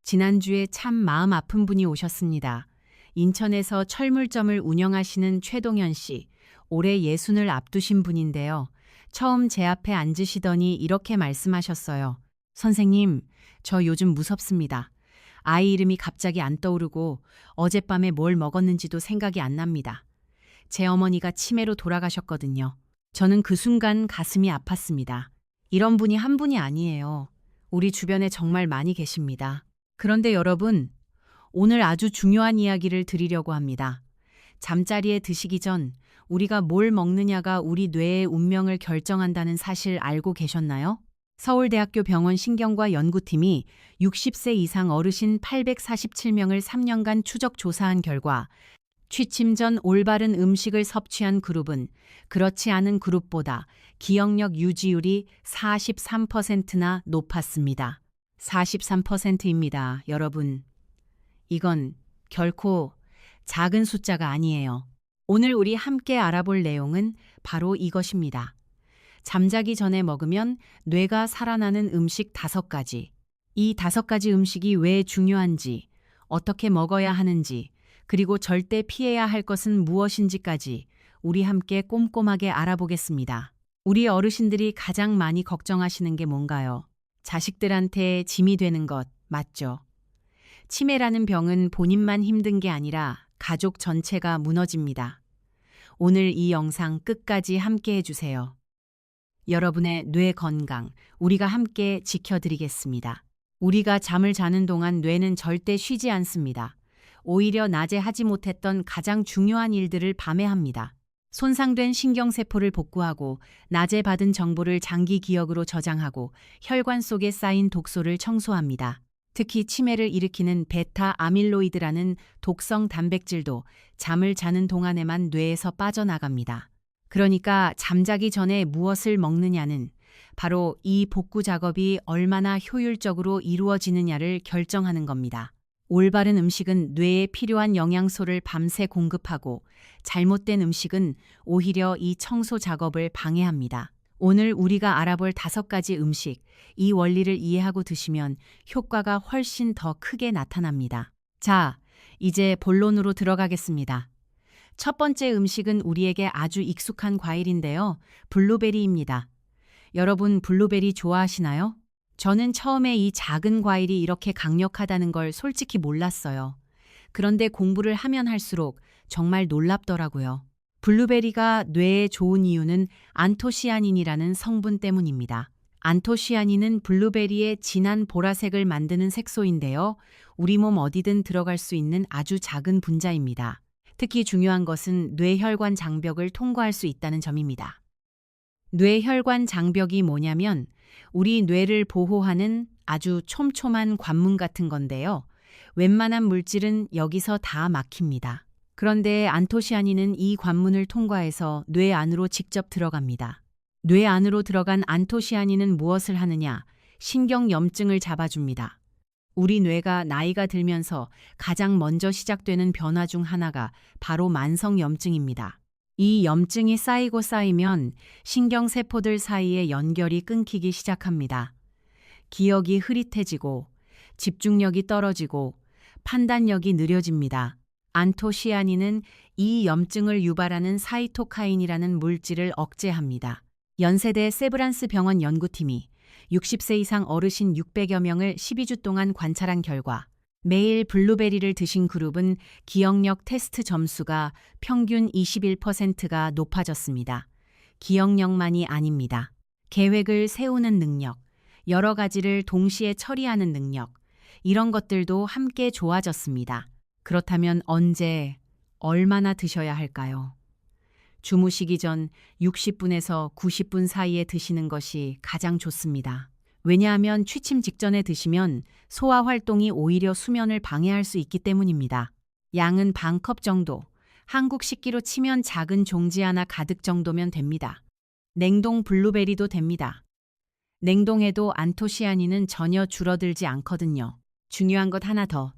지난주에 참 마음 아픈 분이 오셨습니다. 인천에서 철물점을 운영하시는 최동현 씨, 올해 60을 앞두신 분인데요. 처음 제 앞에 앉으시더니 이렇게 말씀하셨어요. 선생님, 저 요즘 무섭습니다. 아이 이름이 갑자기 안 떠오르고 어젯밤에 뭘 먹었는지도 생각이 안 납니다. 제 어머니가 치매로 돌아가셨거든요. 저는 그 순간 가슴이 아팠습니다. 이런 분이 한 분이 아니에요. 우리 주변에 정말 많이 계십니다. 그런데 여러분, 오늘 아주 중요한 이야기를 드리려고 합니다. 잠자리에 드시기 전 우리가 뭘 먹느냐가 우리 뇌의 운명을 결정한다는 사실 알고 계셨나요? 서울대학교 병원 신경과 연구팀이 60세 이상 어르신 847명을 3년간 추적 조사한 결과 취침 전 올바른 음식을 섭취한 그룹은 그렇지 않은 그룹보다 기억력 유지율이 43%나 높았습니다. 43%입니다, 여러분. 이건 결코 작은 숫자가 아니에요. 오늘 우리 함께 알아볼 내용은 바로 이것입니다. 잠자기 전에 먹으면 뇌가 살아나는 음식 5가지. 이 5가지 음식이 왜 중요한지, 어떻게 먹어야 하는지, 그리고 절대 피해야 할 것은 무엇인지까지 우리 함께 꼼꼼하게 알아보겠습니다. 우리 어르신들이 가장 많이 걱정하시는 게 뭔가요? 자식들한테 짐이 되는 것 맞죠? 치매라는 병은 본인만 힘든 게 아니라 가족 전체가 무너집니다. 오늘 이 영상 끝까지 함께 해주세요. 여러분의 뇌 건강, 우리가 함께 지켜드리겠습니다. 우리가 잠을 자는 동안 뇌는 절대 쉬지 않습니다. 오히려 낮에 하지 못했던 가장 중요한 일들을 밤에 합니다. 손상된 신경세포를 복구하고 낮에 받은 정보를 장기 기억으로 저장하고 혈관 속에 쌓인 독소를 청소합니다. 특히 치매를 일으키는 베타 아밀로이드라는 독성 단백질도 잠을 자는 동안에만 뇌에서 빠져나갑니다. 그러니까 잠자기 전에 무엇을 먹느냐는 바로 이 복구 작업이 얼마나 효율적으로 이루어지느냐를 결정하는 겁니다. 올바른 음식은 뇌에 필요한 영양소를 밤새 공급하고 잘못된 음식은 오히려 이 청소 작업을 방해합니다. 오늘 우리가 알아볼 5가지 음식, 이 원리를 이해하고 드시면 효과가 훨씬 더 크게 나타납니다. 자, 이제 본론으로 들어가겠습니다. 첫 번째 음식은 우리에게 아주 익숙한 과일인데요. 블루베리입니다. 여러분 블루베리 좋아하시나요? 저는 처음에 이 작은 과일이 이렇게 강력하다는 걸 솔직히 몰랐어요. 그런데 공부를 하면 할수록 정말 놀랍더라고요. 블루베리가 뇌에 좋은 이유는 안토시아닌이라는 성분 때문입니다. 안토시아닌은 블루베리의 진한 보라색을 만드는 색소인데요. 우리 몸 어디든 들어갈 수 있는 아주 작은 분자입니다. 특히 중요한 것은 뇌혈관 장벽을 통과할 수 있다는 점입니다. 뇌혈관 장벽이 뭐냐면 우리 뇌를 보호하는 아주 촘촘한 관문 같은 건데요. 웬만한 물질은 여기서 다 막힙니다. 그런데 안토시아닌은 이 관문을 통과해서 뇌 안으로 직접 들어갑니다. 뇌 안으로 들어간 안토시아닌은 무엇을 하느냐? 신경염증을 잡아줍니다. 우리 뇌가 나이가 들면서 가장 먼저 시작되는 변화 중 하나가 바로 만성염증입니다. 이 염증이 쌓이고 쌓이면 신경세포들 사이의 연결이 끊기기 시작합니다. 기억이 흐릿해지고 집중력이 떨어지고 판단력이 느려집니다. 안토시아닌은 이 염증을 유발하는 사이토카인이라는 물질을 억제합니다. 연세대 세브란스 병원 연구팀이 60세 이상 어르신 600여 명을 12주 동안 관찰한 결과 매일 블루베리를 드신 그룹은 기억력 테스트 점수가 평균 21%가 높아졌습니다. 기억력만이 아닙니다. 계획을 세우는 능력, 여러 가지를 동시에 처리하는 능력, 이런 것들도 함께 좋아졌습니다. 그렇다면 언제, 얼마나 드셔야 할까요? 주무시기 전 60분에서 90분 사이에 드시는 것이 가장 좋습니다. 왜냐하면 취침 직전에 드시면 소화 활동이 오히려 수면을 방해할 수 있기 때문입니다. 양은 반컵 정도, 한국 식기로 치면 작은 종지 하나 가득 정도면 됩니다. 냉동 블루베리도 됩니다. 냉동해도 안토시아닌은 전혀 줄어들지 않거든요. 중요한 것 하나 더.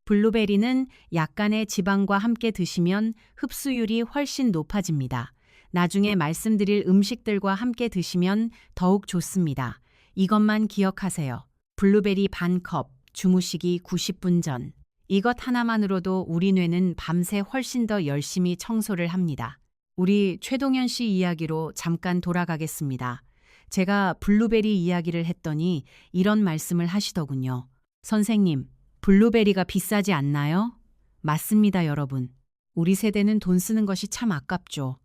블루베리는 약간의 지방과 함께 드시면 흡수율이 훨씬 높아집니다. 나중에 말씀드릴 음식들과 함께 드시면 더욱 좋습니다. 이것만 기억하세요. 블루베리 반컵, 주무시기 90분 전. 이것 하나만으로도 우리 뇌는 밤새 훨씬 더 열심히 청소를 합니다. 우리 최동현 씨 이야기로 잠깐 돌아가겠습니다. 제가 블루베리 이야기를 했더니 이런 말씀을 하시더군요. 선생님, 블루베리가 비싸지 않나요? 맞습니다, 여러분. 우리 세대는 돈 쓰는 것이 참 아깝죠.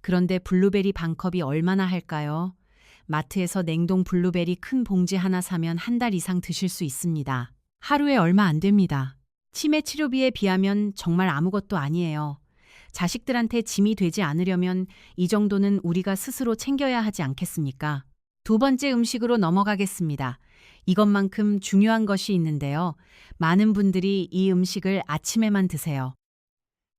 그런데 블루베리 반컵이 얼마나 할까요? 마트에서 냉동 블루베리 큰 봉지 하나 사면 한 달 이상 드실 수 있습니다. 하루에 얼마 안 됩니다. 치매 치료비에 비하면 정말 아무것도 아니에요. 자식들한테 짐이 되지 않으려면 이 정도는 우리가 스스로 챙겨야 하지 않겠습니까? 두 번째 음식으로 넘어가겠습니다. 이것만큼 중요한 것이 있는데요. 많은 분들이 이 음식을 아침에만 드세요.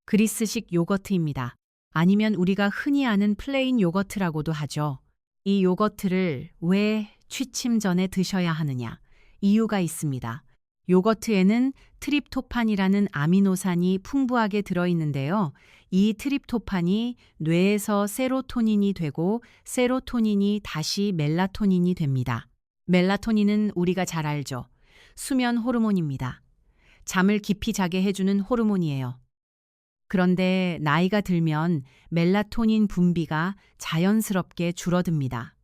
그리스식 요거트입니다. 아니면 우리가 흔히 아는 플레인 요거트라고도 하죠. 이 요거트를 왜 취침 전에 드셔야 하느냐? 이유가 있습니다. 요거트에는 트립토판이라는 아미노산이 풍부하게 들어있는데요. 이 트립토판이 뇌에서 세로토닌이 되고 세로토닌이 다시 멜라토닌이 됩니다. 멜라토닌은 우리가 잘 알죠. 수면 호르몬입니다. 잠을 깊이 자게 해주는 호르몬이에요. 그런데 나이가 들면 멜라토닌 분비가 자연스럽게 줄어듭니다.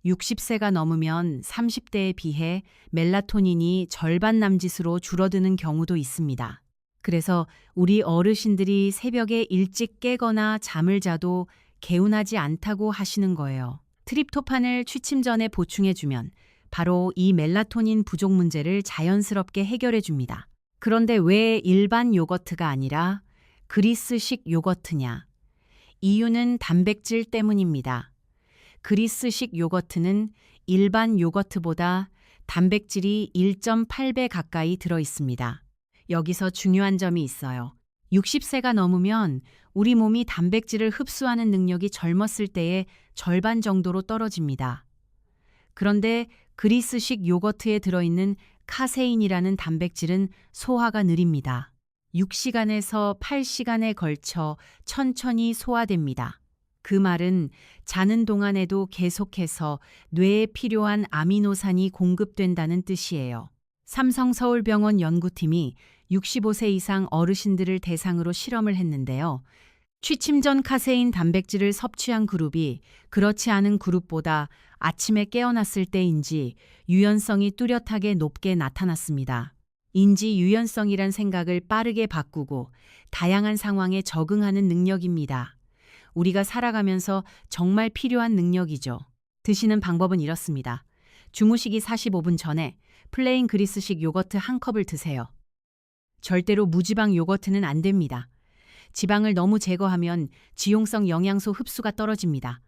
60세가 넘으면 30대에 비해 멜라토닌이 절반 남짓으로 줄어드는 경우도 있습니다. 그래서 우리 어르신들이 새벽에 일찍 깨거나 잠을 자도 개운하지 않다고 하시는 거예요. 트립토판을 취침 전에 보충해주면 바로 이 멜라토닌 부족 문제를 자연스럽게 해결해줍니다. 그런데 왜 일반 요거트가 아니라 그리스식 요거트냐? 이유는 단백질 때문입니다. 그리스식 요거트는 일반 요거트보다 단백질이 1.8배 가까이 들어 있습니다. 여기서 중요한 점이 있어요. 60세가 넘으면 우리 몸이 단백질을 흡수하는 능력이 젊었을 때의 절반 정도로 떨어집니다. 그런데 그리스식 요거트에 들어있는 카세인이라는 단백질은 소화가 느립니다. 6시간에서 8시간에 걸쳐 천천히 소화됩니다. 그 말은 자는 동안에도 계속해서 뇌에 필요한 아미노산이 공급된다는 뜻이에요. 삼성서울병원 연구팀이 65세 이상 어르신들을 대상으로 실험을 했는데요. 취침 전 카세인 단백질을 섭취한 그룹이 그렇지 않은 그룹보다 아침에 깨어났을 때인지 유연성이 뚜렷하게 높게 나타났습니다. 인지 유연성이란 생각을 빠르게 바꾸고 다양한 상황에 적응하는 능력입니다. 우리가 살아가면서 정말 필요한 능력이죠. 드시는 방법은 이렇습니다. 주무시기 45분 전에 플레인 그리스식 요거트 한 컵을 드세요. 절대로 무지방 요거트는 안 됩니다. 지방을 너무 제거하면 지용성 영양소 흡수가 떨어집니다.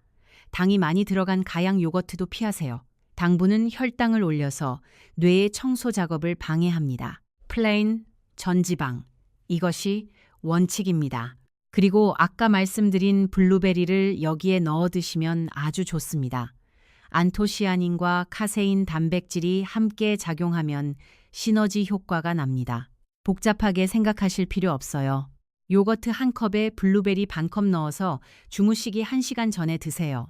당이 많이 들어간 가양 요거트도 피하세요. 당분은 혈당을 올려서 뇌의 청소 작업을 방해합니다. 플레인, 전지방. 이것이 원칙입니다. 그리고 아까 말씀드린 블루베리를 여기에 넣어 드시면 아주 좋습니다. 안토시아닌과 카세인 단백질이 함께 작용하면 시너지 효과가 납니다. 복잡하게 생각하실 필요 없어요. 요거트 한 컵에 블루베리 반 컵 넣어서 주무시기 1시간 전에 드세요.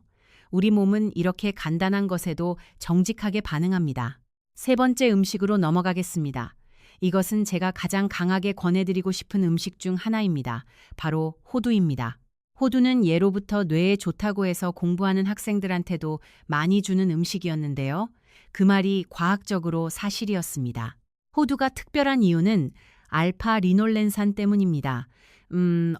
우리 몸은 이렇게 간단한 것에도 정직하게 반응합니다. 세 번째 음식으로 넘어가겠습니다. 이것은 제가 가장 강하게 권해드리고 싶은 음식 중 하나입니다. 바로 호두입니다. 호두는 예로부터 뇌에 좋다고 해서 공부하는 학생들한테도 많이 주는 음식이었는데요. 그 말이 과학적으로 사실이었습니다. 호두가 특별한 이유는 알파 리놀렌산 때문입니다.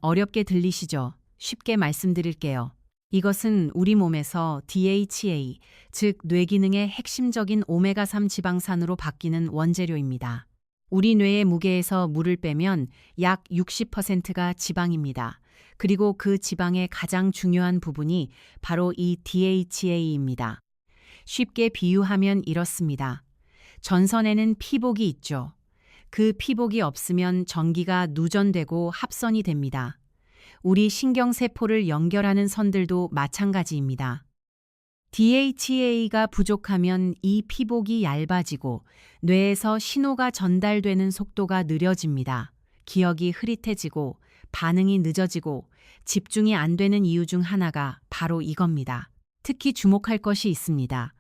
어렵게 들리시죠? 쉽게 말씀드릴게요. 이것은 우리 몸에서 DHA, 즉 뇌기능의 핵심적인 오메가3 지방산으로 바뀌는 원재료입니다. 우리 뇌의 무게에서 물을 빼면 약 60%가 지방입니다. 그리고 그 지방의 가장 중요한 부분이 바로 이 DHA입니다. 쉽게 비유하면 이렇습니다. 전선에는 피복이 있죠. 그 피복이 없으면 전기가 누전되고 합선이 됩니다. 우리 신경세포를 연결하는 선들도 마찬가지입니다. DHA가 부족하면 이 피복이 얇아지고 뇌에서 신호가 전달되는 속도가 느려집니다. 기억이 흐릿해지고 반응이 늦어지고 집중이 안 되는 이유 중 하나가 바로 이겁니다. 특히 주목할 것이 있습니다.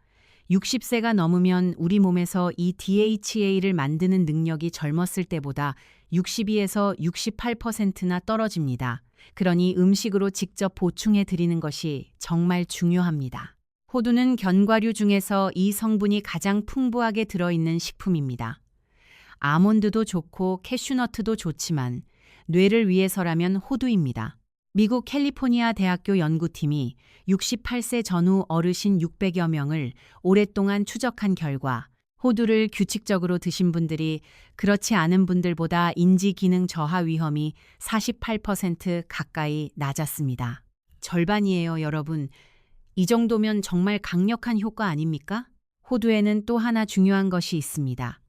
60세가 넘으면 우리 몸에서 이 DHA를 만드는 능력이 젊었을 때보다 62에서 68%나 떨어집니다. 그러니 음식으로 직접 보충해 드리는 것이 정말 중요합니다. 호두는 견과류 중에서 이 성분이 가장 풍부하게 들어있는 식품입니다. 아몬드도 좋고 캐슈너트도 좋지만 뇌를 위해서라면 호두입니다. 미국 캘리포니아 대학교 연구팀이 68세 전후 어르신 600여 명을 오랫동안 추적한 결과 호두를 규칙적으로 드신 분들이 그렇지 않은 분들보다 인지 기능 저하 위험이 48% 가까이 낮았습니다. 절반이에요, 여러분. 이 정도면 정말 강력한 효과 아닙니까? 호두에는 또 하나 중요한 것이 있습니다.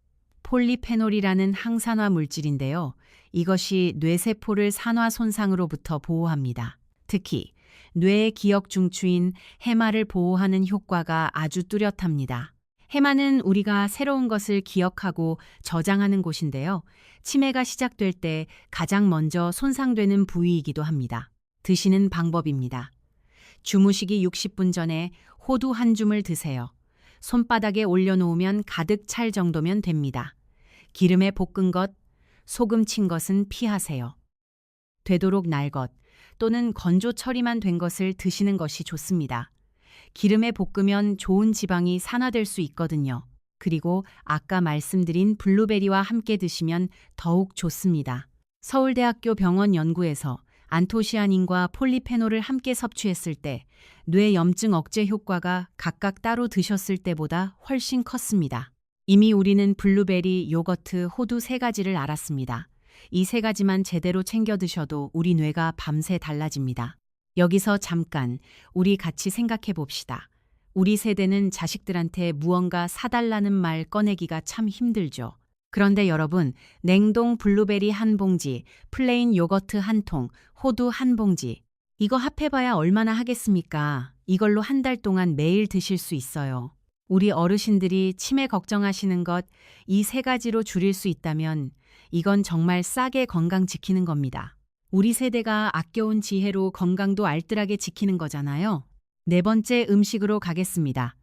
폴리페놀이라는 항산화 물질인데요. 이것이 뇌세포를 산화 손상으로부터 보호합니다. 특히 뇌의 기억 중추인 해마를 보호하는 효과가 아주 뚜렷합니다. 해마는 우리가 새로운 것을 기억하고 저장하는 곳인데요. 치매가 시작될 때 가장 먼저 손상되는 부위이기도 합니다. 드시는 방법입니다. 주무시기 60분 전에 호두 한 줌을 드세요. 손바닥에 올려놓으면 가득 찰 정도면 됩니다. 기름에 볶은 것, 소금 친 것은 피하세요. 되도록 날 것 또는 건조 처리만 된 것을 드시는 것이 좋습니다. 기름에 볶으면 좋은 지방이 산화될 수 있거든요. 그리고 아까 말씀드린 블루베리와 함께 드시면 더욱 좋습니다. 서울대학교 병원 연구에서 안토시아닌과 폴리페놀을 함께 섭취했을 때 뇌 염증 억제 효과가 각각 따로 드셨을 때보다 훨씬 컸습니다. 이미 우리는 블루베리, 요거트, 호두 3가지를 알았습니다. 이 3가지만 제대로 챙겨 드셔도 우리 뇌가 밤새 달라집니다. 여기서 잠깐 우리 같이 생각해 봅시다. 우리 세대는 자식들한테 무언가 사달라는 말 꺼내기가 참 힘들죠. 그런데 여러분, 냉동 블루베리 한 봉지, 플레인 요거트 한 통, 호두 한 봉지. 이거 합해봐야 얼마나 하겠습니까? 이걸로 한 달 동안 매일 드실 수 있어요. 우리 어르신들이 치매 걱정하시는 것, 이 3가지로 줄일 수 있다면 이건 정말 싸게 건강 지키는 겁니다. 우리 세대가 아껴온 지혜로 건강도 알뜰하게 지키는 거잖아요. 4번째 음식으로 가겠습니다.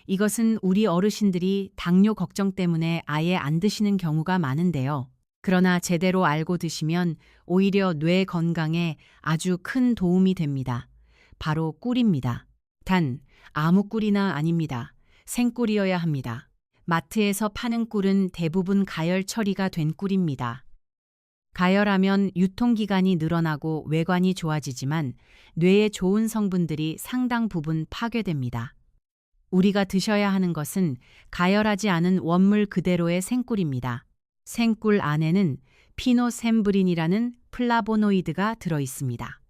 이것은 우리 어르신들이 당뇨 걱정 때문에 아예 안 드시는 경우가 많은데요. 그러나 제대로 알고 드시면 오히려 뇌 건강에 아주 큰 도움이 됩니다. 바로 꿀입니다. 단, 아무 꿀이나 아닙니다. 생꿀이어야 합니다. 마트에서 파는 꿀은 대부분 가열 처리가 된 꿀입니다. 가열하면 유통기간이 늘어나고 외관이 좋아지지만 뇌에 좋은 성분들이 상당 부분 파괴됩니다. 우리가 드셔야 하는 것은 가열하지 않은 원물 그대로의 생꿀입니다. 생꿀 안에는 피노셈브린이라는 플라보노이드가 들어있습니다.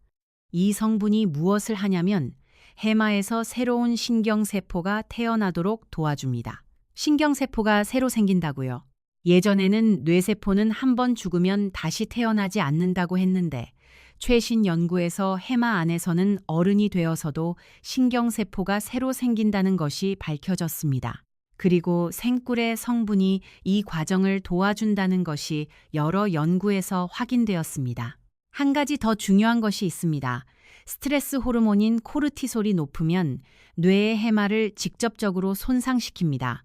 이 성분이 무엇을 하냐면 해마에서 새로운 신경세포가 태어나도록 도와줍니다. 신경세포가 새로 생긴다고요. 예전에는 뇌세포는 한 번 죽으면 다시 태어나지 않는다고 했는데 최신 연구에서 해마 안에서는 어른이 되어서도 신경세포가 새로 생긴다는 것이 밝혀졌습니다. 그리고 생꿀의 성분이 이 과정을 도와준다는 것이 여러 연구에서 확인되었습니다. 한 가지 더 중요한 것이 있습니다. 스트레스 호르몬인 코르티솔이 높으면 뇌의 해마를 직접적으로 손상시킵니다.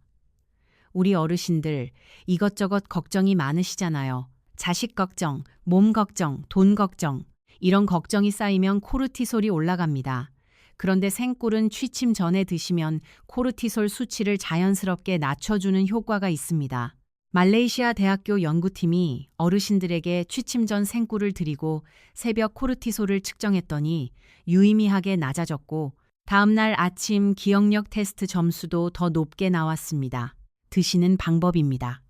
우리 어르신들 이것저것 걱정이 많으시잖아요. 자식 걱정, 몸 걱정, 돈 걱정. 이런 걱정이 쌓이면 코르티솔이 올라갑니다. 그런데 생꿀은 취침 전에 드시면 코르티솔 수치를 자연스럽게 낮춰주는 효과가 있습니다. 말레이시아 대학교 연구팀이 어르신들에게 취침 전 생꿀을 드리고 새벽 코르티솔을 측정했더니 유의미하게 낮아졌고 다음날 아침 기억력 테스트 점수도 더 높게 나왔습니다. 드시는 방법입니다.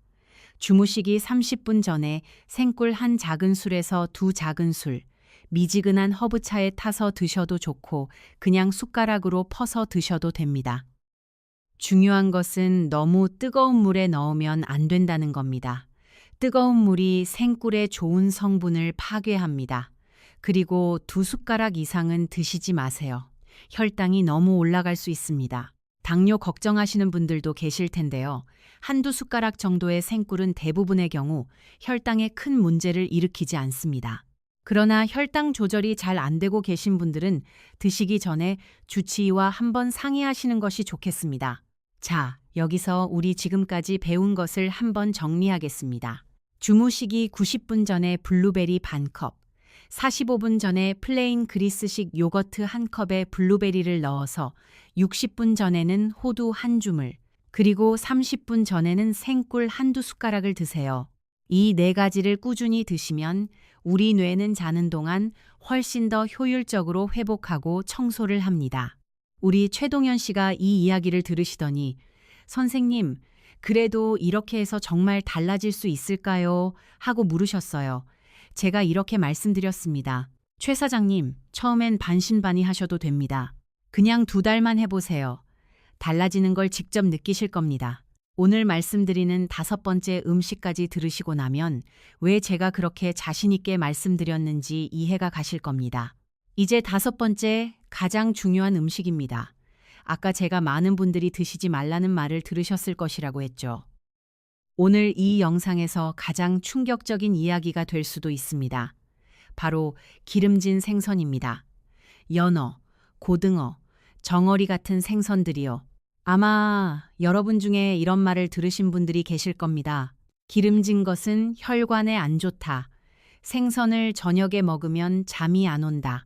주무시기 30분 전에 생꿀 한 작은술에서 2작은술, 미지근한 허브차에 타서 드셔도 좋고 그냥 숟가락으로 퍼서 드셔도 됩니다. 중요한 것은 너무 뜨거운 물에 넣으면 안 된다는 겁니다. 뜨거운 물이 생꿀의 좋은 성분을 파괴합니다. 그리고 2숟가락 이상은 드시지 마세요. 혈당이 너무 올라갈 수 있습니다. 당뇨 걱정하시는 분들도 계실 텐데요. 한두 숟가락 정도의 생꿀은 대부분의 경우 혈당에 큰 문제를 일으키지 않습니다. 그러나 혈당 조절이 잘 안 되고 계신 분들은 드시기 전에 주치의와 한번 상의하시는 것이 좋겠습니다. 자, 여기서 우리 지금까지 배운 것을 한번 정리하겠습니다. 주무시기 90분 전에 블루베리 반 컵, 45분 전에 플레인 그리스식 요거트 한 컵에 블루베리를 넣어서 60분 전에는 호두 한 줌을, 그리고 30분 전에는 생꿀 한두 숟가락을 드세요. 이 네 가지를 꾸준히 드시면 우리 뇌는 자는 동안 훨씬 더 효율적으로 회복하고 청소를 합니다. 우리 최동현 씨가 이 이야기를 들으시더니 선생님, 그래도 이렇게 해서 정말 달라질 수 있을까요? 하고 물으셨어요. 제가 이렇게 말씀드렸습니다. 최 사장님, 처음엔 반신반의하셔도 됩니다. 그냥 2달만 해보세요. 달라지는 걸 직접 느끼실 겁니다. 오늘 말씀드리는 5번째 음식까지 들으시고 나면 왜 제가 그렇게 자신 있게 말씀드렸는지 이해가 가실 겁니다. 이제 5번째 가장 중요한 음식입니다. 아까 제가 많은 분들이 드시지 말라는 말을 들으셨을 것이라고 했죠. 오늘 이 영상에서 가장 충격적인 이야기가 될 수도 있습니다. 바로 기름진 생선입니다. 연어, 고등어, 정어리 같은 생선들이요. 아마 여러분 중에 이런 말을 들으신 분들이 계실 겁니다. 기름진 것은 혈관에 안 좋다. 생선을 저녁에 먹으면 잠이 안 온다.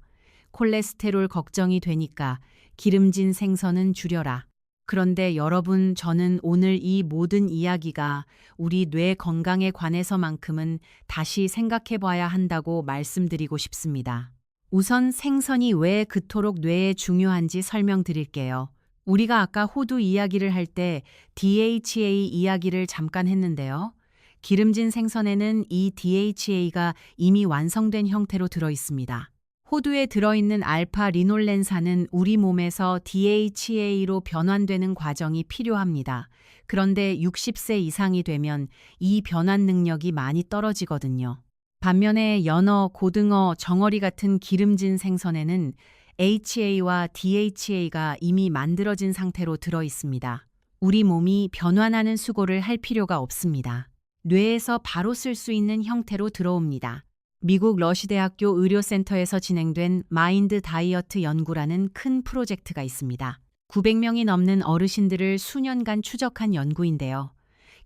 콜레스테롤 걱정이 되니까 기름진 생선은 줄여라. 그런데 여러분, 저는 오늘 이 모든 이야기가 우리 뇌 건강에 관해서만큼은 다시 생각해 봐야 한다고 말씀드리고 싶습니다. 우선 생선이 왜 그토록 뇌에 중요한지 설명드릴게요. 우리가 아까 호두 이야기를 할 때 DHA 이야기를 잠깐 했는데요. 기름진 생선에는 이 DHA가 이미 완성된 형태로 들어 있습니다. 호두에 들어있는 알파 리놀렌산은 우리 몸에서 DHA로 변환되는 과정이 필요합니다. 그런데 60세 이상이 되면 이 변환 능력이 많이 떨어지거든요. 반면에 연어, 고등어, 정어리 같은 기름진 생선에는 HA와 DHA가 이미 만들어진 상태로 들어 있습니다. 우리 몸이 변환하는 수고를 할 필요가 없습니다. 뇌에서 바로 쓸 수 있는 형태로 들어옵니다. 미국 러시대학교 의료센터에서 진행된 마인드 다이어트 연구라는 큰 프로젝트가 있습니다. 900명이 넘는 어르신들을 수년간 추적한 연구인데요.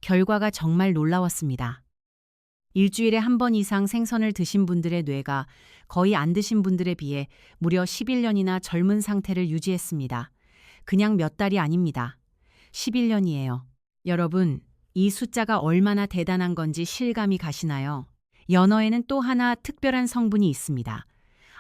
결과가 정말 놀라웠습니다. 일주일에 한 번 이상 생선을 드신 분들의 뇌가 거의 안 드신 분들에 비해 무려 11년이나 젊은 상태를 유지했습니다. 그냥 몇 달이 아닙니다. 11년이에요. 여러분, 이 숫자가 얼마나 대단한 건지 실감이 가시나요? 연어에는 또 하나 특별한 성분이 있습니다.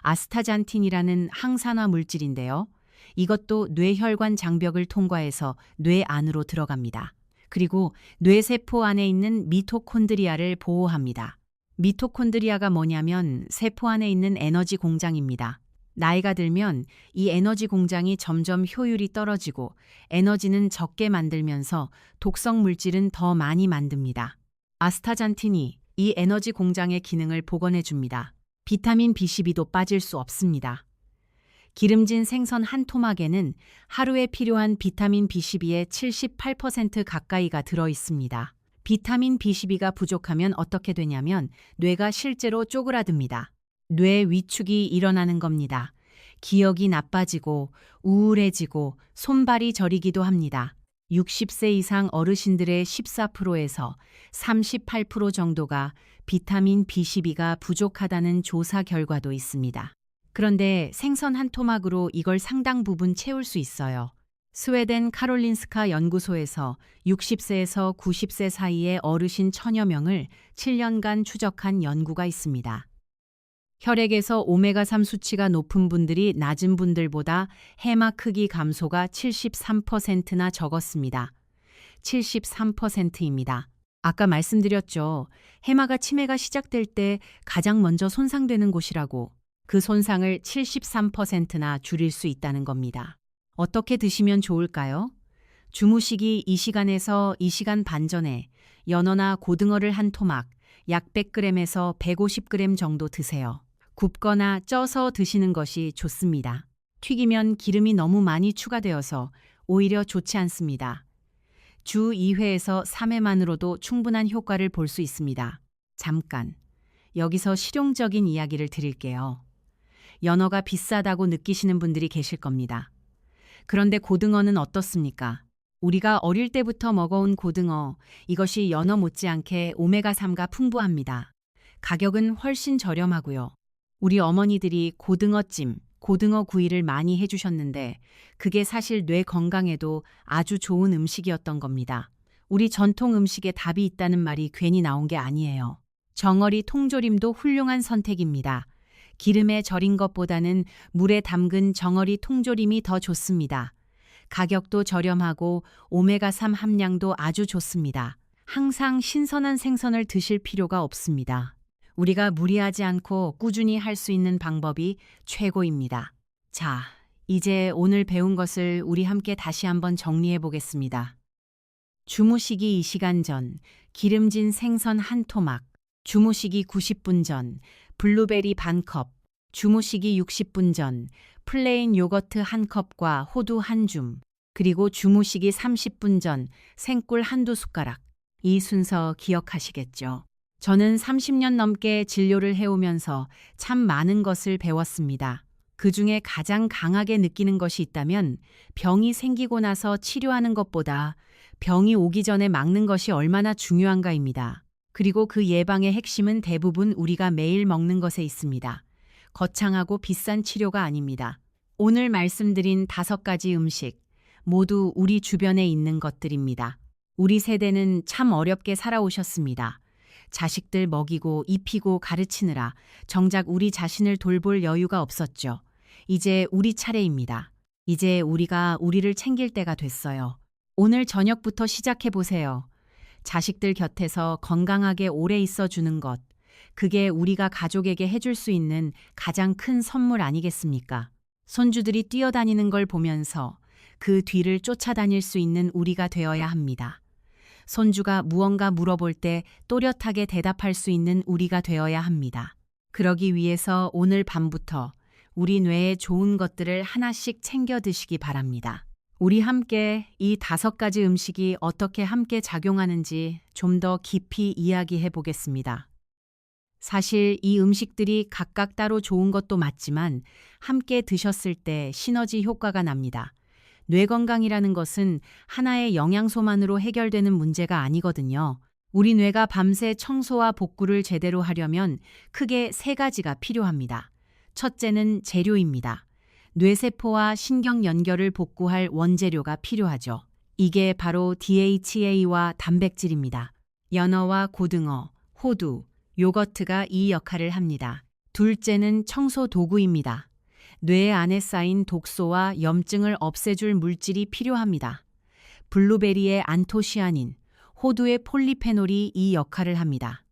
아스타잔틴이라는 항산화 물질인데요. 이것도 뇌혈관 장벽을 통과해서 뇌 안으로 들어갑니다. 그리고 뇌세포 안에 있는 미토콘드리아를 보호합니다. 미토콘드리아가 뭐냐면 세포 안에 있는 에너지 공장입니다. 나이가 들면 이 에너지 공장이 점점 효율이 떨어지고 에너지는 적게 만들면서 독성 물질은 더 많이 만듭니다. 아스타잔틴이 이 에너지 공장의 기능을 복원해 줍니다. 비타민 B12도 빠질 수 없습니다. 기름진 생선 한 토막에는 하루에 필요한 비타민 B12의 78% 가까이가 들어 있습니다. 비타민 B12가 부족하면 어떻게 되냐면 뇌가 실제로 쪼그라듭니다. 뇌 위축이 일어나는 겁니다. 기억이 나빠지고 우울해지고 손발이 저리기도 합니다. 60세 이상 어르신들의 14%에서 38% 정도가 비타민 B12가 부족하다는 조사 결과도 있습니다. 그런데 생선 한 토막으로 이걸 상당 부분 채울 수 있어요. 스웨덴 카롤린스카 연구소에서 60세에서 90세 사이의 어르신 1000여 명을 7년간 추적한 연구가 있습니다. 혈액에서 오메가3 수치가 높은 분들이 낮은 분들보다 해마 크기 감소가 73%나 적었습니다. 73%입니다. 아까 말씀드렸죠. 해마가 치매가 시작될 때 가장 먼저 손상되는 곳이라고. 그 손상을 73%나 줄일 수 있다는 겁니다. 어떻게 드시면 좋을까요? 주무시기 2시간에서 2시간 반 전에 연어나 고등어를 한 토막, 약 100g에서 150g 정도 드세요. 굽거나 쪄서 드시는 것이 좋습니다. 튀기면 기름이 너무 많이 추가되어서 오히려 좋지 않습니다. 주 2회에서 3회만으로도 충분한 효과를 볼 수 있습니다. 잠깐, 여기서 실용적인 이야기를 드릴게요. 연어가 비싸다고 느끼시는 분들이 계실 겁니다. 그런데 고등어는 어떻습니까? 우리가 어릴 때부터 먹어온 고등어, 이것이 연어 못지않게 오메가3가 풍부합니다. 가격은 훨씬 저렴하고요. 우리 어머니들이 고등어찜, 고등어 구이를 많이 해주셨는데 그게 사실 뇌 건강에도 아주 좋은 음식이었던 겁니다. 우리 전통 음식에 답이 있다는 말이 괜히 나온 게 아니에요. 정어리 통조림도 훌륭한 선택입니다. 기름에 절인 것보다는 물에 담근 정어리 통조림이 더 좋습니다. 가격도 저렴하고 오메가3 함량도 아주 좋습니다. 항상 신선한 생선을 드실 필요가 없습니다. 우리가 무리하지 않고 꾸준히 할 수 있는 방법이 최고입니다. 자, 이제 오늘 배운 것을 우리 함께 다시 한번 정리해 보겠습니다. 주무시기 2시간 전, 기름진 생선 한 토막, 주무시기 90분 전, 블루베리 반 컵, 주무시기 60분 전, 플레인 요거트 한 컵과 호두 한 줌, 그리고 주무시기 30분 전, 생꿀 한두 숟가락. 이 순서 기억하시겠죠? 저는 30년 넘게 진료를 해오면서 참 많은 것을 배웠습니다. 그 중에 가장 강하게 느끼는 것이 있다면 병이 생기고 나서 치료하는 것보다 병이 오기 전에 막는 것이 얼마나 중요한가입니다. 그리고 그 예방의 핵심은 대부분 우리가 매일 먹는 것에 있습니다. 거창하고 비싼 치료가 아닙니다. 오늘 말씀드린 5가지 음식, 모두 우리 주변에 있는 것들입니다. 우리 세대는 참 어렵게 살아오셨습니다. 자식들 먹이고 입히고 가르치느라 정작 우리 자신을 돌볼 여유가 없었죠. 이제 우리 차례입니다. 이제 우리가 우리를 챙길 때가 됐어요. 오늘 저녁부터 시작해보세요. 자식들 곁에서 건강하게 오래 있어주는 것, 그게 우리가 가족에게 해줄 수 있는 가장 큰 선물 아니겠습니까? 손주들이 뛰어다니는 걸 보면서 그 뒤를 쫓아다닐 수 있는 우리가 되어야 합니다. 손주가 무언가 물어볼 때 또렷하게 대답할 수 있는 우리가 되어야 합니다. 그러기 위해서 오늘 밤부터 우리 뇌에 좋은 것들을 하나씩 챙겨 드시기 바랍니다. 우리 함께 이 5가지 음식이 어떻게 함께 작용하는지 좀 더 깊이 이야기해 보겠습니다. 사실 이 음식들이 각각 따로 좋은 것도 맞지만 함께 드셨을 때 시너지 효과가 납니다. 뇌 건강이라는 것은 하나의 영양소만으로 해결되는 문제가 아니거든요. 우리 뇌가 밤새 청소와 복구를 제대로 하려면 크게 3가지가 필요합니다. 첫째는 재료입니다. 뇌세포와 신경 연결을 복구할 원재료가 필요하죠. 이게 바로 DHA와 단백질입니다. 연어와 고등어, 호두, 요거트가 이 역할을 합니다. 둘째는 청소 도구입니다. 뇌 안에 쌓인 독소와 염증을 없애줄 물질이 필요합니다. 블루베리의 안토시아닌, 호두의 폴리페놀이 이 역할을 합니다.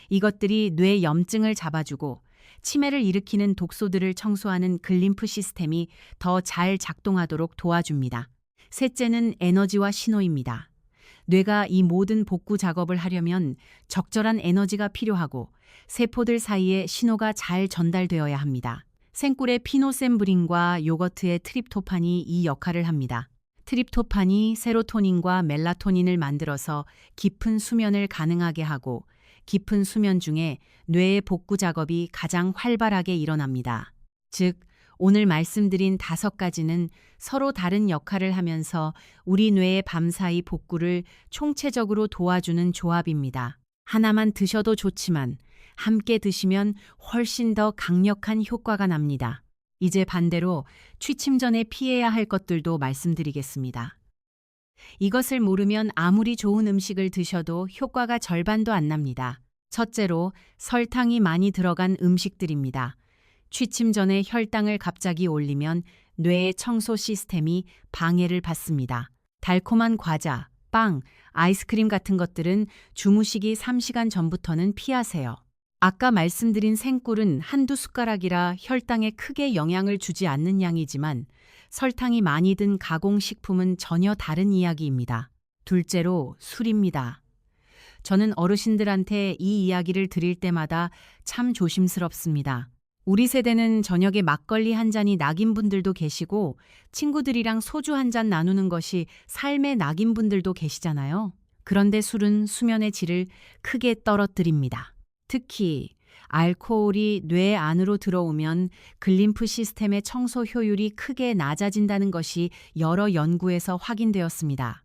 이것들이 뇌 염증을 잡아주고 치매를 일으키는 독소들을 청소하는 글림프 시스템이 더 잘 작동하도록 도와줍니다. 셋째는 에너지와 신호입니다. 뇌가 이 모든 복구 작업을 하려면 적절한 에너지가 필요하고 세포들 사이에 신호가 잘 전달되어야 합니다. 생꿀의 피노셈브린과 요거트의 트립토판이 이 역할을 합니다. 트립토판이 세로토닌과 멜라토닌을 만들어서 깊은 수면을 가능하게 하고 깊은 수면 중에 뇌의 복구 작업이 가장 활발하게 일어납니다. 즉, 오늘 말씀드린 5가지는 서로 다른 역할을 하면서 우리 뇌의 밤사이 복구를 총체적으로 도와주는 조합입니다. 하나만 드셔도 좋지만 함께 드시면 훨씬 더 강력한 효과가 납니다. 이제 반대로 취침 전에 피해야 할 것들도 말씀드리겠습니다. 이것을 모르면 아무리 좋은 음식을 드셔도 효과가 절반도 안 납니다. 첫째로 설탕이 많이 들어간 음식들입니다. 취침 전에 혈당을 갑자기 올리면 뇌의 청소 시스템이 방해를 받습니다. 달콤한 과자, 빵, 아이스크림 같은 것들은 주무시기 3시간 전부터는 피하세요. 아까 말씀드린 생꿀은 한두 숟가락이라 혈당에 크게 영향을 주지 않는 양이지만 설탕이 많이 든 가공식품은 전혀 다른 이야기입니다. 둘째로 술입니다. 저는 어르신들한테 이 이야기를 드릴 때마다 참 조심스럽습니다. 우리 세대는 저녁에 막걸리 한 잔이 낙인 분들도 계시고 친구들이랑 소주 한 잔 나누는 것이 삶의 낙인 분들도 계시잖아요. 그런데 술은 수면의 질을 크게 떨어뜨립니다. 특히 알코올이 뇌 안으로 들어오면 글림프 시스템의 청소 효율이 크게 낮아진다는 것이 여러 연구에서 확인되었습니다.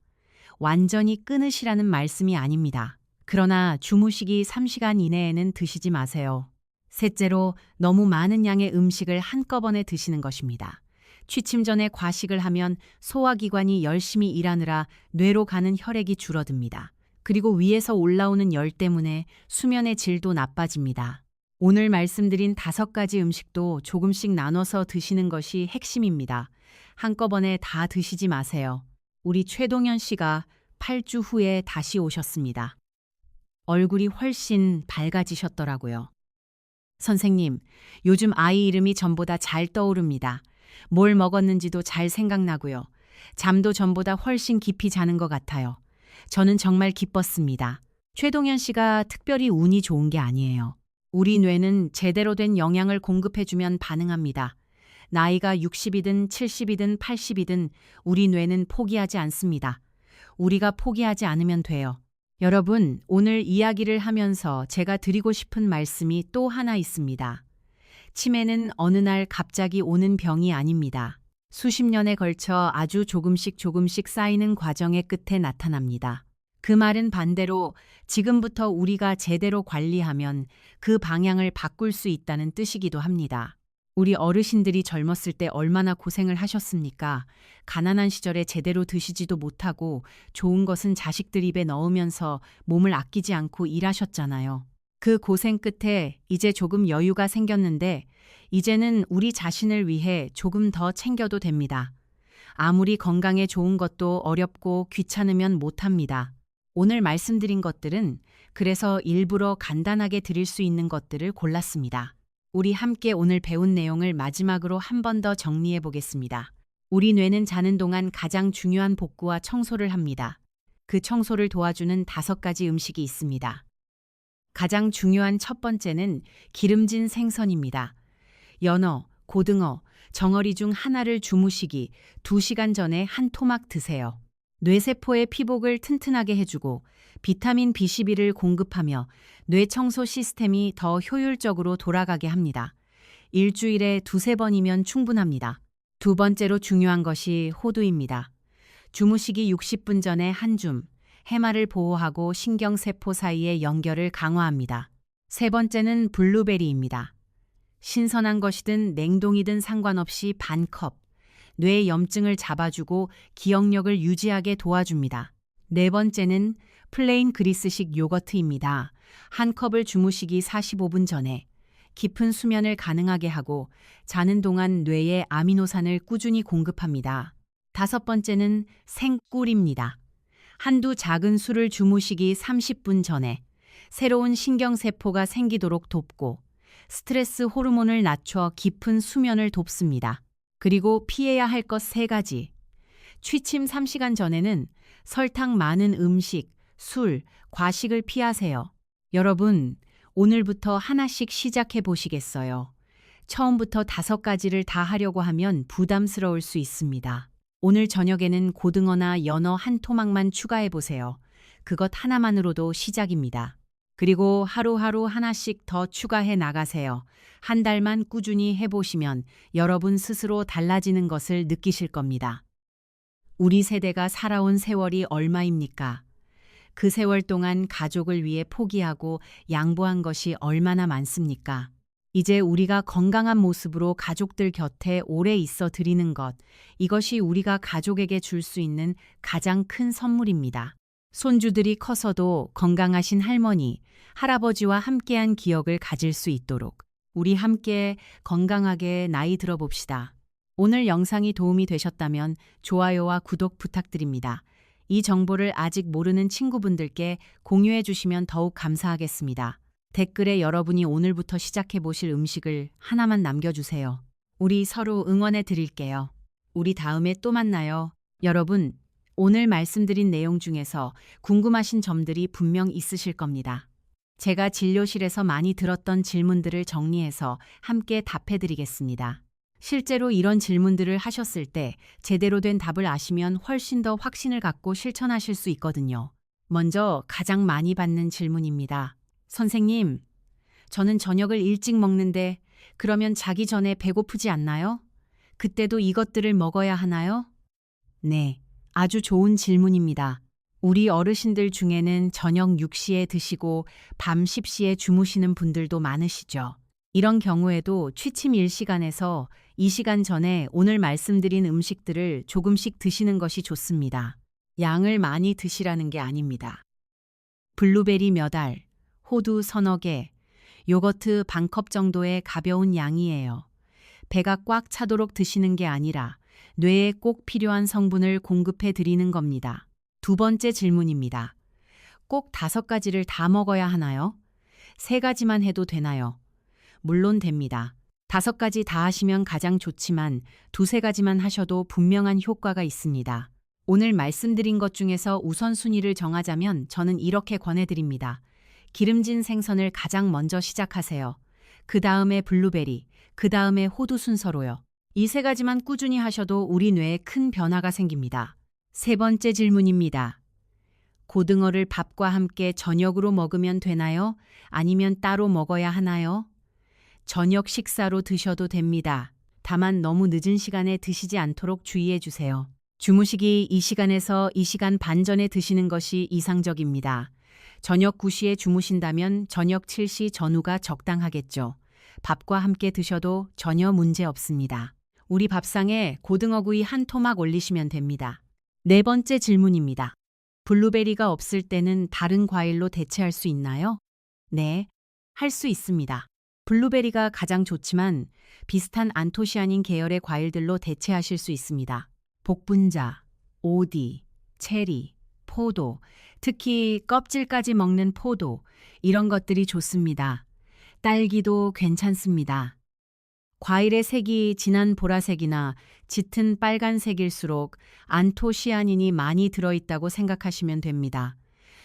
완전히 끊으시라는 말씀이 아닙니다. 그러나 주무시기 3시간 이내에는 드시지 마세요. 셋째로, 너무 많은 양의 음식을 한꺼번에 드시는 것입니다. 취침 전에 과식을 하면 소화기관이 열심히 일하느라 뇌로 가는 혈액이 줄어듭니다. 그리고 위에서 올라오는 열 때문에 수면의 질도 나빠집니다. 오늘 말씀드린 5가지 음식도 조금씩 나눠서 드시는 것이 핵심입니다. 한꺼번에 다 드시지 마세요. 우리 최동현 씨가 8주 후에 다시 오셨습니다. 얼굴이 훨씬 밝아지셨더라고요. 선생님, 요즘 아이 이름이 전보다 잘 떠오릅니다. 뭘 먹었는지도 잘 생각나고요. 잠도 전보다 훨씬 깊이 자는 것 같아요. 저는 정말 기뻤습니다. 최동현 씨가 특별히 운이 좋은 게 아니에요. 우리 뇌는 제대로 된 영양을 공급해주면 반응합니다. 나이가 60이든 70이든 80이든 우리 뇌는 포기하지 않습니다. 우리가 포기하지 않으면 돼요. 여러분, 오늘 이야기를 하면서 제가 드리고 싶은 말씀이 또 하나 있습니다. 치매는 어느 날 갑자기 오는 병이 아닙니다. 수십 년에 걸쳐 아주 조금씩 쌓이는 과정의 끝에 나타납니다. 그 말은 반대로 지금부터 우리가 제대로 관리하면 그 방향을 바꿀 수 있다는 뜻이기도 합니다. 우리 어르신들이 젊었을 때 얼마나 고생을 하셨습니까? 가난한 시절에 제대로 드시지도 못하고 좋은 것은 자식들 입에 넣으면서 몸을 아끼지 않고 일하셨잖아요. 그 고생 끝에 이제 조금 여유가 생겼는데 이제는 우리 자신을 위해 조금 더 챙겨도 됩니다. 아무리 건강에 좋은 것도 어렵고 귀찮으면 못합니다. 오늘 말씀드린 것들은 그래서 일부러 간단하게 드릴 수 있는 것들을 골랐습니다. 우리 함께 오늘 배운 내용을 마지막으로 한 번 더 정리해 보겠습니다. 우리 뇌는 자는 동안 가장 중요한 복구와 청소를 합니다. 그 청소를 도와주는 5가지 음식이 있습니다. 가장 중요한 첫 번째는 기름진 생선입니다. 연어, 고등어, 정어리 중 하나를 주무시기 2시간 전에 한 토막 드세요. 뇌세포의 피복을 튼튼하게 해주고 비타민 B12를 공급하며 뇌 청소 시스템이 더 효율적으로 돌아가게 합니다. 일주일에 2~3번이면 충분합니다. 두 번째로 중요한 것이 호두입니다. 주무시기 60분 전에 한 줌, 해마를 보호하고 신경세포 사이의 연결을 강화합니다. 세 번째는 블루베리입니다. 신선한 것이든 냉동이든 상관없이 반 컵, 뇌 염증을 잡아주고 기억력을 유지하게 도와줍니다. 네 번째는 플레인 그리스식 요거트입니다. 한 컵을 주무시기 45분 전에 깊은 수면을 가능하게 하고 자는 동안 뇌에 아미노산을 꾸준히 공급합니다. 다섯 번째는 생꿀입니다. 한두 작은 술을 주무시기 30분 전에 새로운 신경세포가 생기도록 돕고 스트레스 호르몬을 낮춰 깊은 수면을 돕습니다. 그리고 피해야 할 것 3가지. 취침 3시간 전에는 설탕 많은 음식, 술, 과식을 피하세요. 여러분, 오늘부터 하나씩 시작해 보시겠어요? 처음부터 5가지를 다 하려고 하면 부담스러울 수 있습니다. 오늘 저녁에는 고등어나 연어 한 토막만 추가해 보세요. 그것 하나만으로도 시작입니다. 그리고 하루하루 하나씩 더 추가해 나가세요. 한 달만 꾸준히 해보시면 여러분 스스로 달라지는 것을 느끼실 겁니다. 우리 세대가 살아온 세월이 얼마입니까? 그 세월 동안 가족을 위해 포기하고 양보한 것이 얼마나 많습니까? 이제 우리가 건강한 모습으로 가족들 곁에 오래 있어 드리는 것, 이것이 우리가 가족에게 줄 수 있는 가장 큰 선물입니다. 손주들이 커서도 건강하신 할머니, 할아버지와 함께한 기억을 가질 수 있도록 우리 함께 건강하게 나이 들어봅시다. 오늘 영상이 도움이 되셨다면 좋아요와 구독 부탁드립니다. 이 정보를 아직 모르는 친구분들께 공유해 주시면 더욱 감사하겠습니다. 댓글에 여러분이 오늘부터 시작해 보실 음식을 하나만 남겨주세요. 우리 서로 응원해 드릴게요. 우리 다음에 또 만나요. 여러분, 오늘 말씀드린 내용 중에서 궁금하신 점들이 분명 있으실 겁니다. 제가 진료실에서 많이 들었던 질문들을 정리해서 함께 답해 드리겠습니다. 실제로 이런 질문들을 하셨을 때 제대로 된 답을 아시면 훨씬 더 확신을 갖고 실천하실 수 있거든요. 먼저 가장 많이 받는 질문입니다. 선생님, 저는 저녁을 일찍 먹는데 그러면 자기 전에 배고프지 않나요? 그때도 이것들을 먹어야 하나요? 네, 아주 좋은 질문입니다. 우리 어르신들 중에는 저녁 6시에 드시고 밤 10시에 주무시는 분들도 많으시죠. 이런 경우에도 취침 1시간에서 2시간 전에 오늘 말씀드린 음식들을 조금씩 드시는 것이 좋습니다. 양을 많이 드시라는 게 아닙니다. 블루베리 몇 알, 호두 서너 개, 요거트 반컵 정도의 가벼운 양이에요. 배가 꽉 차도록 드시는 게 아니라 뇌에 꼭 필요한 성분을 공급해 드리는 겁니다. 두 번째 질문입니다. 꼭 5가지를 다 먹어야 하나요? 3가지만 해도 되나요? 물론 됩니다. 5가지 다 하시면 가장 좋지만 2~3가지만 하셔도 분명한 효과가 있습니다. 오늘 말씀드린 것 중에서 우선순위를 정하자면 저는 이렇게 권해드립니다. 기름진 생선을 가장 먼저 시작하세요. 그 다음에 블루베리, 그 다음에 호두 순서로요. 이 3가지만 꾸준히 하셔도 우리 뇌에 큰 변화가 생깁니다. 3번째 질문입니다. 고등어를 밥과 함께 저녁으로 먹으면 되나요? 아니면 따로 먹어야 하나요? 저녁 식사로 드셔도 됩니다. 다만 너무 늦은 시간에 드시지 않도록 주의해 주세요. 주무시기 2시간에서 2시간 반 전에 드시는 것이 이상적입니다. 저녁 9시에 주무신다면 저녁 7시 전후가 적당하겠죠. 밥과 함께 드셔도 전혀 문제 없습니다. 우리 밥상에 고등어구이 한 토막 올리시면 됩니다. 4번째 질문입니다. 블루베리가 없을 때는 다른 과일로 대체할 수 있나요? 네, 할 수 있습니다. 블루베리가 가장 좋지만 비슷한 안토시아닌 계열의 과일들로 대체하실 수 있습니다. 복분자, 오디, 체리, 포도, 특히 껍질까지 먹는 포도, 이런 것들이 좋습니다. 딸기도 괜찮습니다. 과일의 색이 진한 보라색이나 짙은 빨간색일수록 안토시아닌이 많이 들어있다고 생각하시면 됩니다.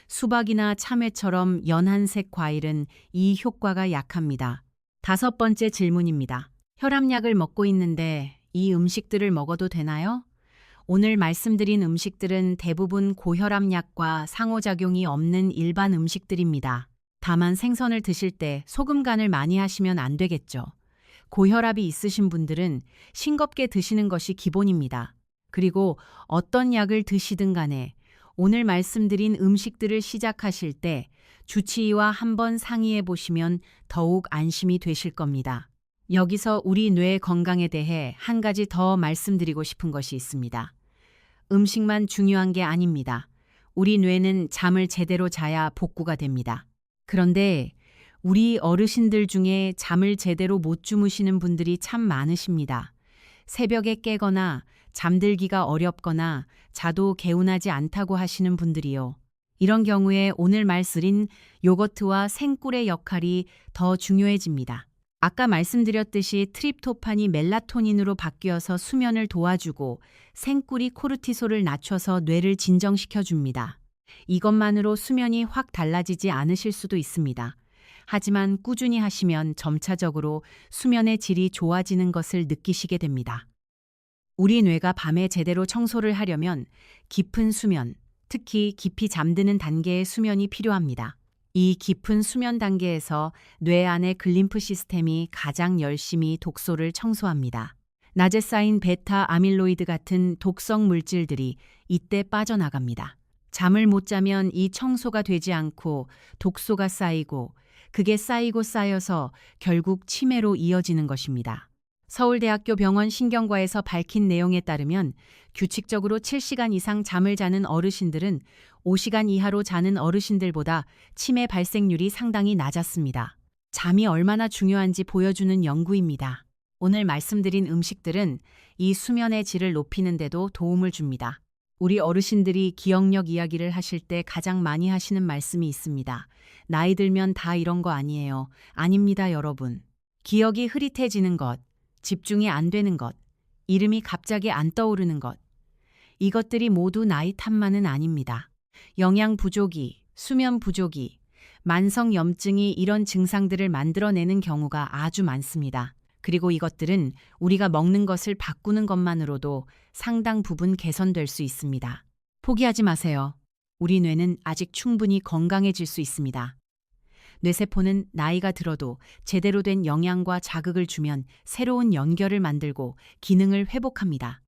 수박이나 참외처럼 연한색 과일은 이 효과가 약합니다. 5번째 질문입니다. 혈압약을 먹고 있는데 이 음식들을 먹어도 되나요? 오늘 말씀드린 음식들은 대부분 고혈압약과 상호작용이 없는 일반 음식들입니다. 다만 생선을 드실 때 소금 간을 많이 하시면 안 되겠죠. 고혈압이 있으신 분들은 싱겁게 드시는 것이 기본입니다. 그리고 어떤 약을 드시든 간에 오늘 말씀드린 음식들을 시작하실 때 주치의와 한번 상의해 보시면 더욱 안심이 되실 겁니다. 여기서 우리 뇌 건강에 대해 한 가지 더 말씀드리고 싶은 것이 있습니다. 음식만 중요한 게 아닙니다. 우리 뇌는 잠을 제대로 자야 복구가 됩니다. 그런데 우리 어르신들 중에 잠을 제대로 못 주무시는 분들이 참 많으십니다. 새벽에 깨거나 잠들기가 어렵거나 자도 개운하지 않다고 하시는 분들이요. 이런 경우에 오늘 말씀드린 요거트와 생꿀의 역할이 더 중요해집니다. 아까 말씀드렸듯이 트립토판이 멜라토닌으로 바뀌어서 수면을 도와주고 생꿀이 코르티솔을 낮춰서 뇌를 진정시켜줍니다. 이것만으로 수면이 확 달라지지 않으실 수도 있습니다. 하지만 꾸준히 하시면 점차적으로 수면의 질이 좋아지는 것을 느끼시게 됩니다. 우리 뇌가 밤에 제대로 청소를 하려면 깊은 수면, 특히 깊이 잠드는 단계의 수면이 필요합니다. 이 깊은 수면 단계에서 뇌 안의 글림프 시스템이 가장 열심히 독소를 청소합니다. 낮에 쌓인 베타 아밀로이드 같은 독성 물질들이 이때 빠져나갑니다. 잠을 못 자면 이 청소가 되지 않고 독소가 쌓이고 그게 쌓이고 쌓여서 결국 치매로 이어지는 것입니다. 서울대학교 병원 신경과에서 밝힌 내용에 따르면 규칙적으로 7시간 이상 잠을 자는 어르신들은 5시간 이하로 자는 어르신들보다 치매 발생률이 상당히 낮았습니다. 잠이 얼마나 중요한지 보여주는 연구입니다. 오늘 말씀드린 음식들은 이 수면의 질을 높이는 데도 도움을 줍니다. 우리 어르신들이 기억력 이야기를 하실 때 가장 많이 하시는 말씀이 있습니다. 나이 들면 다 이런 거 아니에요. 아닙니다, 여러분. 기억이 흐릿해지는 것, 집중이 안 되는 것, 이름이 갑자기 안 떠오르는 것. 이것들이 모두 나이 탓만은 아닙니다. 영양 부족이, 수면 부족이, 만성 염증이 이런 증상들을 만들어내는 경우가 아주 많습니다. 그리고 이것들은 우리가 먹는 것을 바꾸는 것만으로도 상당 부분 개선될 수 있습니다. 포기하지 마세요. 우리 뇌는 아직 충분히 건강해질 수 있습니다. 뇌세포는 나이가 들어도 제대로 된 영양과 자극을 주면 새로운 연결을 만들고 기능을 회복합니다.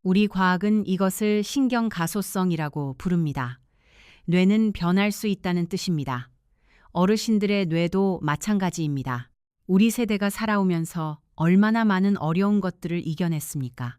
우리 과학은 이것을 신경 가소성이라고 부릅니다. 뇌는 변할 수 있다는 뜻입니다. 어르신들의 뇌도 마찬가지입니다. 우리 세대가 살아오면서 얼마나 많은 어려운 것들을 이겨냈습니까?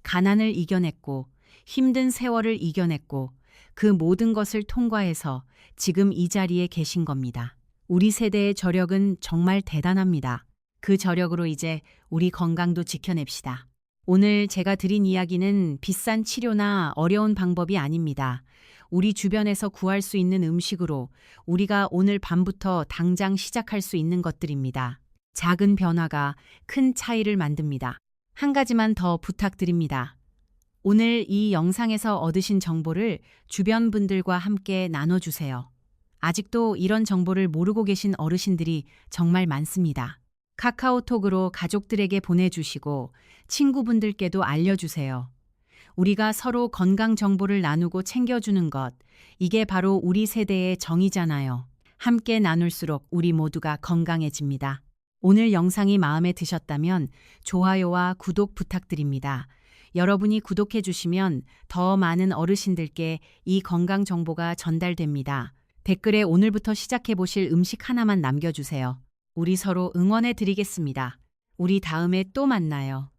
가난을 이겨냈고, 힘든 세월을 이겨냈고, 그 모든 것을 통과해서 지금 이 자리에 계신 겁니다. 우리 세대의 저력은 정말 대단합니다. 그 저력으로 이제 우리 건강도 지켜냅시다. 오늘 제가 드린 이야기는 비싼 치료나 어려운 방법이 아닙니다. 우리 주변에서 구할 수 있는 음식으로 우리가 오늘 밤부터 당장 시작할 수 있는 것들입니다. 작은 변화가 큰 차이를 만듭니다. 한 가지만 더 부탁드립니다. 오늘 이 영상에서 얻으신 정보를 주변 분들과 함께 나눠주세요. 아직도 이런 정보를 모르고 계신 어르신들이 정말 많습니다. 카카오톡으로 가족들에게 보내주시고 친구분들께도 알려주세요. 우리가 서로 건강 정보를 나누고 챙겨주는 것, 이게 바로 우리 세대의 정의잖아요. 함께 나눌수록 우리 모두가 건강해집니다. 오늘 영상이 마음에 드셨다면 좋아요와 구독 부탁드립니다. 여러분이 구독해 주시면 더 많은 어르신들께 이 건강 정보가 전달됩니다. 댓글에 오늘부터 시작해 보실 음식 하나만 남겨주세요. 우리 서로 응원해 드리겠습니다. 우리 다음에 또 만나요.